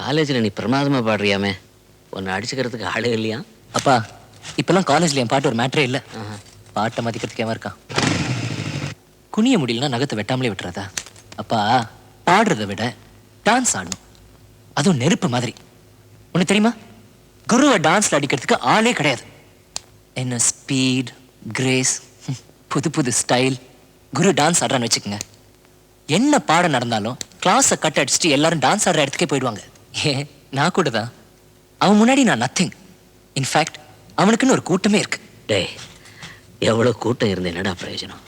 காலேஜில் நீ பிரமாதமாக பாடுறியாமே, உன்னை அடிச்சுக்கிறதுக்கு ஆளே இல்லையா? அப்பா இப்பெல்லாம் காலேஜில் என் பாட்டு ஒரு மேட்ரே இல்லை. பாட்டை மதிக்கிறதுக்கு ஏமா இருக்கான்? குனிய முடியலன்னா நகத்தை வெட்டாமலே விட்டுறதா? அப்பா பாடுறதை விட டான்ஸ் ஆடணும், அதுவும் நெருப்பு மாதிரி. உனக்கு தெரியுமா, குருவை டான்ஸ்ல அடிக்கிறதுக்கு ஆளே கிடையாது. என்ன ஸ்பீட், கிரேஸ், புது புது ஸ்டைல். குரு டான்ஸ் ஆடுறான்னு வச்சுக்கோங்க, என்ன பாடம் நடந்தாலும் கிளாஸை கட் அடிச்சுட்டு எல்லாரும் டான்ஸ் ஆடுற இடத்துக்கே போயிடுவாங்க. ஏன் நான் கூட தான். அவன் முன்னாடி நான் நத்திங். இன்ஃபேக்ட் அவனுக்குன்னு ஒரு கூட்டமே இருக்கு. டே, எவ்வளோ கூட்டம் இருந்து என்னடா பிரயோஜனம்?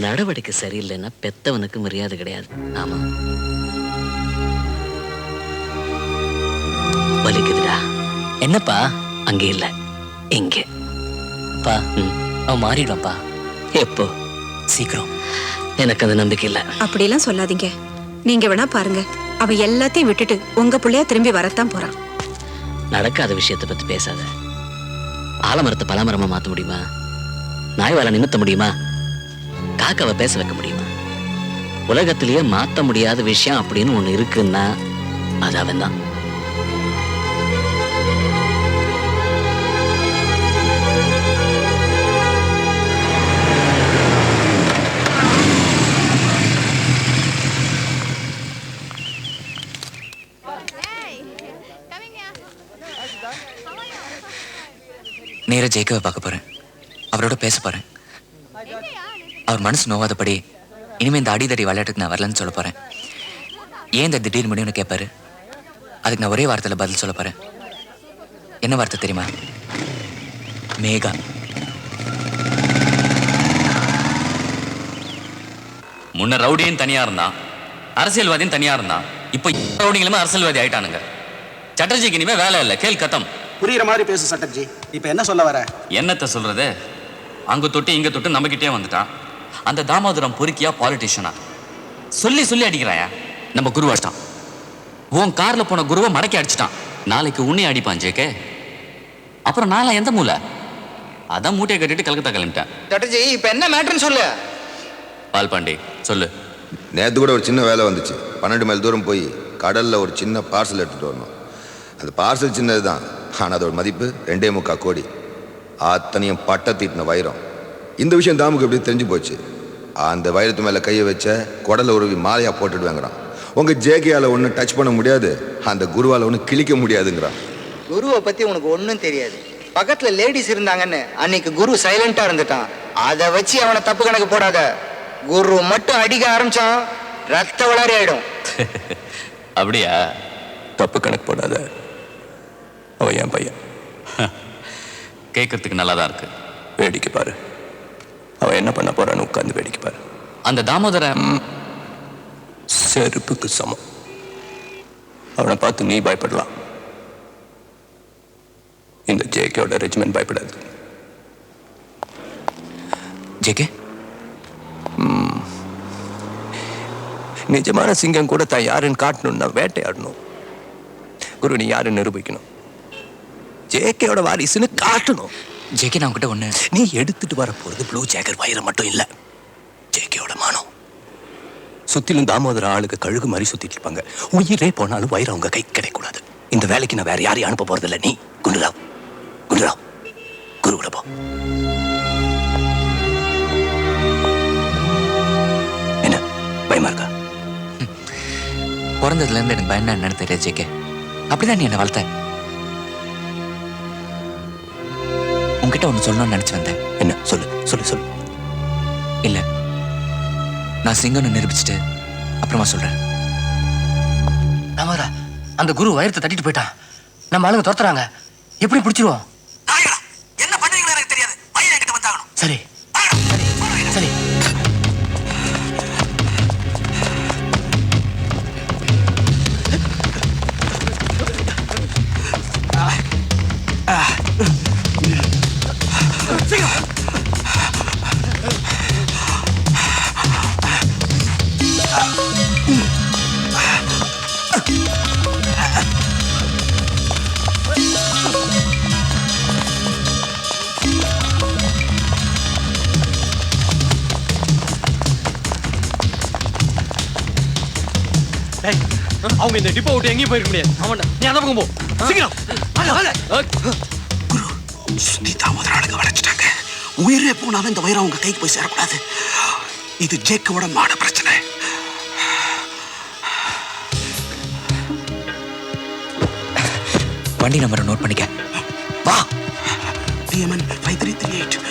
நடவடிக்கை சரியில்லைன்னா பெத்தவனுக்கு மரியாதை கிடையாது. ஆமா, வலிக்குதுடா. என்னப்பா? அங்கே இல்லை, இங்கே. பா அவன் மாறிடுவான்ப்பா. எப்போ? சீக்கிரம். எனக்கு அந்த நம்பிக்கை இல்லை. அப்படியெல்லாம் சொல்லாதீங்க. நீங்க வேணா பாருங்க, அவ எல்லாத்தையும் விட்டுட்டு உங்க பிள்ளையா திரும்பி வரத்தான் போறான். நடக்காத விஷயத்தை பத்தி பேசாத. ஆலமரத்தை பலாமரமா மாத்த முடியுமா? நாய்வாலை நிமித்த முடியுமா? காக்காவை பேச வைக்க முடியுமா? உலகத்திலேயே மாத்த முடியாத விஷயம் அப்படின்னு ஒண்ணு இருக்குன்னா அது அவன் தான். நேரா ஜெயிக்கவை பார்க்க போறேன், அவரோட பேச போறேன். அவர் மனசு நோவாதபடி இனிமே இந்த அடிதடி விளையாட்டுக்கு நான் வரலன்னு சொல்ல போறேன். ஏன் இந்த திடீர் முடிவுன்னு கேட்பாரு, அதுக்கு நான் ஒரே வார்த்தையில பதில் சொல்ல போறேன். என்ன வார்த்தை தெரியுமா? மேகா. முன்ன ரவுடியும் தனியா இருந்தான், அரசியல்வாதியும் தனியா இருந்தான். இப்ப ரவுடிங்களுமே அரசியல்வாதி ஆயிட்டானுங்க. சட்டர்ஜிக்கு இனிமே வேலை இல்லை, கேள் கத்தம். புரியுற மாதிரி பேசு சட்டர்ஜி. இப்ப என்ன சொல்ல வர? என்னத்தை சொல்றது? அங்க தொட்டு இங்க தொட்டு நம்மகிட்டே வந்துட்டான். அந்த தாமோதரம் பொறுக்கியா பாலிட்டிஷியனா சொல்லி சொல்லி அடிக்கிறாயா? நம்ம குரு அடிச்சிட்டான். உன் கார்ல போன குருவை மடக்கி அடிச்சிட்டான். நாளைக்கு உன்னை அடிப்பான் ஜேகே. அப்புறம் நாளா எந்த மூலை? அதான் மூட்டையை கட்டிட்டு கல்கத்தா கிளம்பிட்டேன். சட்டர்ஜி இப்ப என்ன மேட்டர்னு சொல்லு. பால்பாண்டி சொல்லு. நேற்று கூட ஒரு சின்ன வேலை வந்துச்சு. 12 மைல் தூரம் போய் கடலில் ஒரு சின்ன பார்சல் எடுத்துகிட்டு வரணும். அது பார்சல் சின்னது தான், ஆனால் அதோட மதிப்பு 2.25 கோடி. அத்தனையும் பட்டை தீட்டின வைரம். இந்த விஷயம் தாமுக்கு எப்படி தெரிஞ்சு போச்சு. அந்த வைரத்து மேலே கையை வச்ச குடலை உருவி மாலையாக போட்டுடுவேங்கிறான். உங்கள் ஜேகேயால் ஒன்றும் டச் பண்ண முடியாது, அந்த குருவால் ஒன்றும் கிழிக்க முடியாதுங்கிறான். குருவை பற்றி உனக்கு ஒன்றும் தெரியாது. பக்கத்தில் லேடிஸ் இருந்தாங்கன்னு அன்னைக்கு குரு சைலண்டாக இருந்துட்டான். அதை வச்சு அவனை தப்பு கணக்கு போடாத. குரு மட்டும் அடிக்க ஆரம்பிச்சான், ரத்த வளரி ஆயிடும். அப்படியா? தப்பு கணக்கு போடாத, அவன் என் பையன். கேட்கறதுக்கு நல்லா தான் இருக்கு. வேடிக்கை பாரு, அவன் என்ன பண்ண போறான்னு உட்காந்து வேடிக்கை பாரு. அந்த தாமோதரம் செருப்புக்கு சமம். அவனை பார்த்து நீ பயப்படலாம், இந்த ஜேகேயோட ரெஜிமெண்ட் பயப்படாது. ஜேகே நிஜமான சிங்கம் கூட தான் யாருன்னு காட்டணும்னா வேட்டையாடணும். குரு நீ யாருன்னு நிரூபிக்கணும். ஜேகேயோட வாரிசுன்னு காட்டணும். ஜேகே நான் கிட்ட ஒண்ணு, நீ எடுத்துட்டு வர போறது ப்ளூ ஜேக்கர் வைரம் மட்டும் இல்ல, ஜேகேயோட மானம். சுத்திலும் தாமோதர ஆளுக்கு கழுகு மாதிரி சுத்திட்டு இருப்பாங்க. உயிரே போனாலும் வைரம் உங்க கை கிடைக்கூடாது. இந்த வேலைக்கு நான் வேற யாரையும் அனுப்ப போறதில்ல. நீ குண்டுராவ் குண்டுராவ் குரு கூட போ. என்ன பயமா இருக்கா? பிறந்ததுல இருந்து எனக்கு பயம்னா என்னன்னு தெரியாது ஜேகே. அப்படிதான் நீ என்ன வளர்த்த. உன்கிட்ட ஒண்ணு சொல்லணும்னு நினைச்சு வந்தேன். என்ன? சொல்லு சொல்லு சொல்லு. இல்ல, நான் சிங்கம்னு நிரூபிச்சுட்டு அப்புறமா சொல்றேன். தாமோதரா, அந்த குரு வைரத்தை தட்டிட்டு போயிட்டான். நம்ம ஆளுங்க துரத்துறாங்க. எப்படி பிடிச்சிருவோம்? என்ன பண்ணுவீங்களா எனக்கு தெரியாது. பையன் என்கிட்ட வந்தாகணும். சரி சரி. அவங்க இந்த டிப்போ விட்டு எங்கேயும் போயிருக்க முடியாது. அவன் நீ அந்த பக்கம் போ சீக்கிரம். சுத்தி தாமதராளுக்கு வளைச்சிட்டாங்க. உயிரே போனாலும் இந்த வைரம் உங்க கைக்கு போய் சேரக்கூடாது. இது ஜேக்கோட மான பிரச்சனை. வண்டி நம்பரை நோட் பண்ணிக்க. வா. டிஎம்என் 5338.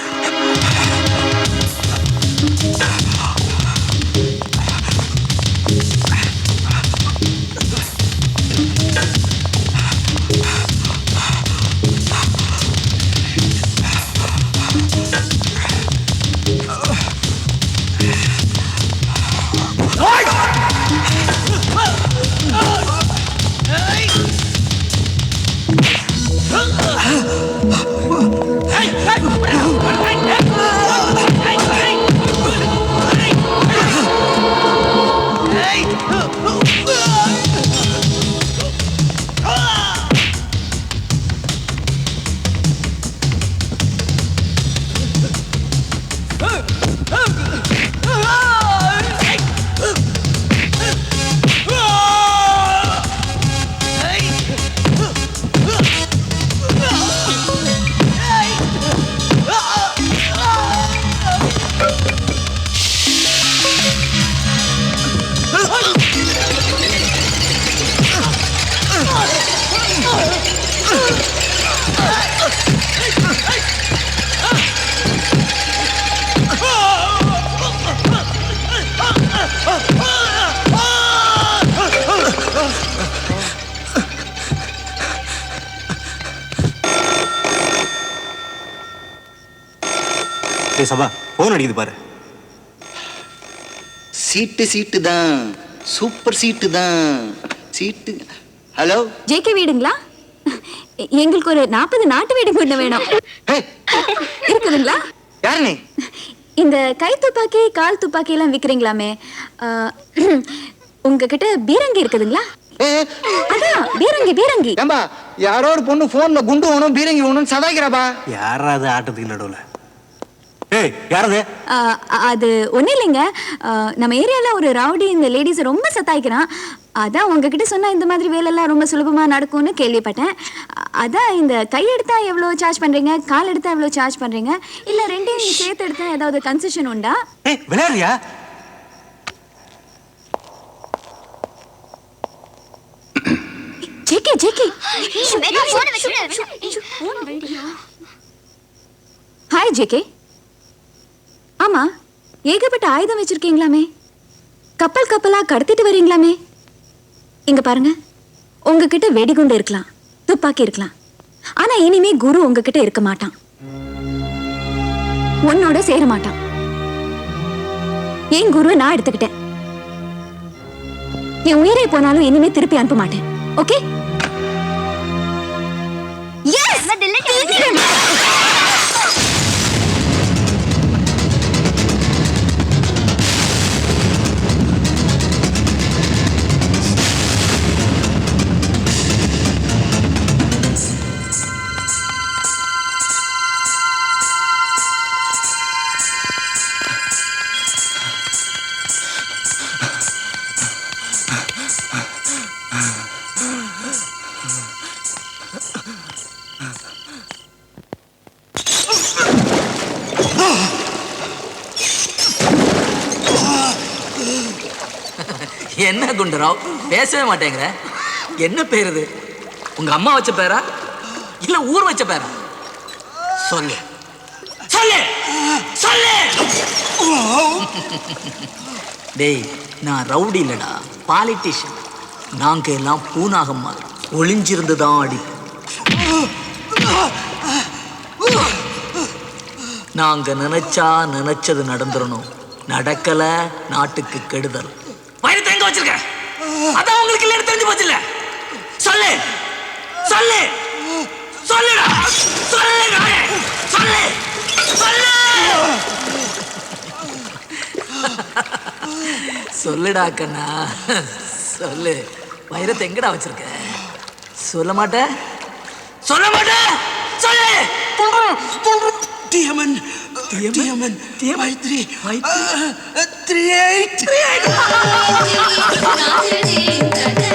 சபா போன் அடிக்குது பாரு. சீட்டு தான், சூப்பர் சீட்டு தான். சீட்டு. ஹலோ, ஜேகே வீடுங்களா? எங்களுக்கு ஒரு 40 நாட்டு வீடு கொண்டு வேணும். இருக்குதுங்களா? யாரு நீ? இந்த கை துப்பாக்கி கால் துப்பாக்கி எல்லாம் விக்கிறீங்களாமே, உங்ககிட்ட பீரங்கி இருக்குதுங்களா? அதான் பீரங்கி. ஏம்பா, யாரோ ஒரு பொண்ணு போன்ல குண்டு வேணும் பீரங்கி வேணும்னு சதாய்க்கிறாப்பா. யாராவது ஆட்டத்துக்கு நடுவுல? ஏய், யாரது? அது ஒன்றும் இல்லைங்க. நம்ம ஏரியாவில் ஒரு ரவுடி இந்த லேடிஸை ரொம்ப சத்தாய்க்கிறான். அதான் உங்ககிட்ட சொன்னால் இந்த மாதிரி வேலையெல்லாம் ரொம்ப சுலபமாக நடக்கும்னு கேள்விப்பட்டேன். அதான் இந்த கை எடுத்தா எவ்வளோ சார்ஜ் பண்ணுறீங்க, கால் எடுத்தா எவ்வளோ சார்ஜ் பண்ணுறீங்க, இல்லை ரெண்டையும் நீங்கள் சேர்த்து எடுத்தா ஏதாவது கன்செஷன் உண்டா? ஏய், விளையாடுறியா? ஜேகே. Hi JK. ஆமா, ஏகப்பட்ட ஆயுதம் வச்சிருக்கீங்களாமே, கப்பலா கடத்திட்டு வரீங்களாமே. இங்க பாருங்க, உங்ககிட்ட வெடிகுண்டு இருக்கலாம், துப்பாக்கி இருக்கலாம், ஆனா இனிமே குரு உங்ககிட்ட இருக்க மாட்டான், உன்னோட சேர மாட்டான். என் குரு நான் எடுத்துக்கிட்டேன். என் உயிரே போனாலும் இனிமே திருப்பி அனுப்ப மாட்டேன். ஓகே? என்ன குண்டராவ், பேசவே மாட்டேங்கிற? என்ன பேர் இது? உங்க அம்மா வச்ச பேரா இல்ல ஊர் வச்ச பேரா? சொல்லு சொல்லு சொல்லு. டேய், நான் ரவுடி இல்லடா, பாலிட்டிஷியன். நாங்க எல்லாம் பூனாகம் மாதிரி ஒளிஞ்சிருந்துதான் அடிப்போம். நாங்க நினைச்சது நடந்துடணும், நடக்கல நாட்டுக்கு கெடுதல். வயிறு எங்க வச்சிருக்க? அதான் உங்களுக்கு இல்லைன்னு தெரிஞ்சு போச்சு இல்ல? சொல்லு சொல்லு சொல்லுடா, சொல்லு சொல்லு சொல்லு சொல்லுடா கண்ணா, சொல்லு. வைரத்தை எங்கடா வச்சிருக்க? சொல்ல மாட்டேன் சொல்லு. டிஎம்என் 5338.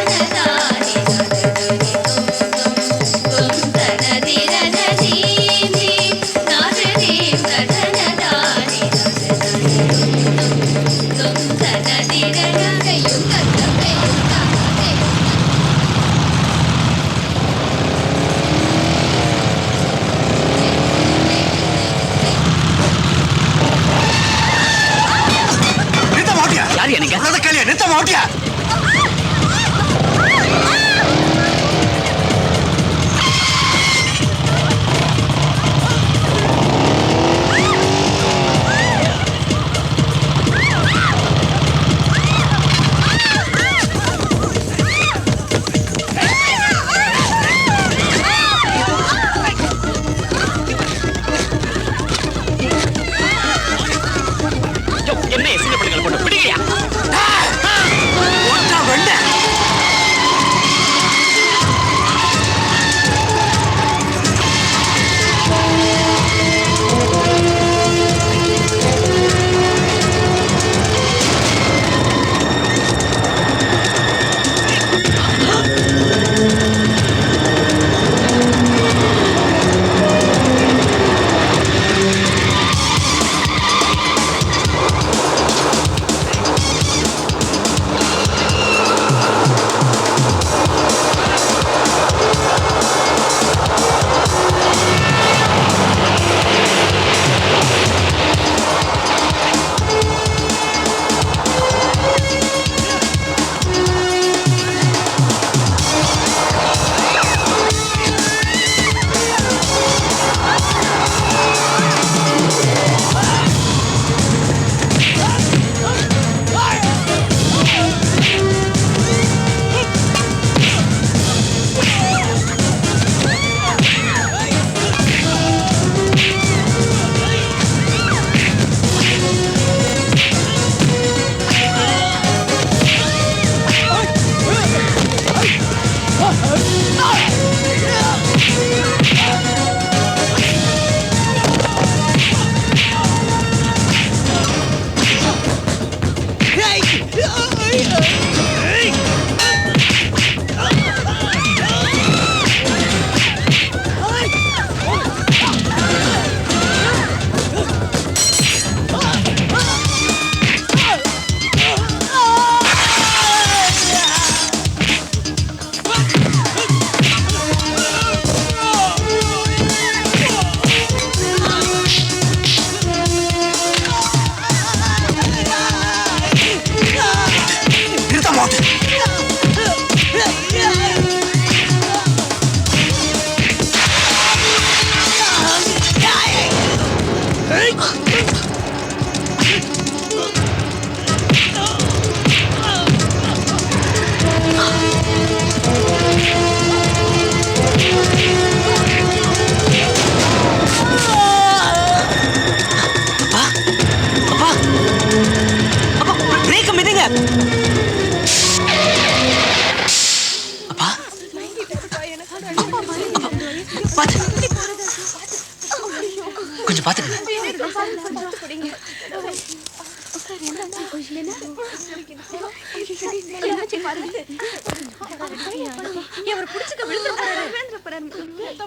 யார் எனக்கு நிறுத்த மாட்டியா? என்ன சின்ன பிள்ளைகள் போட்டு பிடிக்கலையா? கொஞ்சம் பாத்துக்கங்க.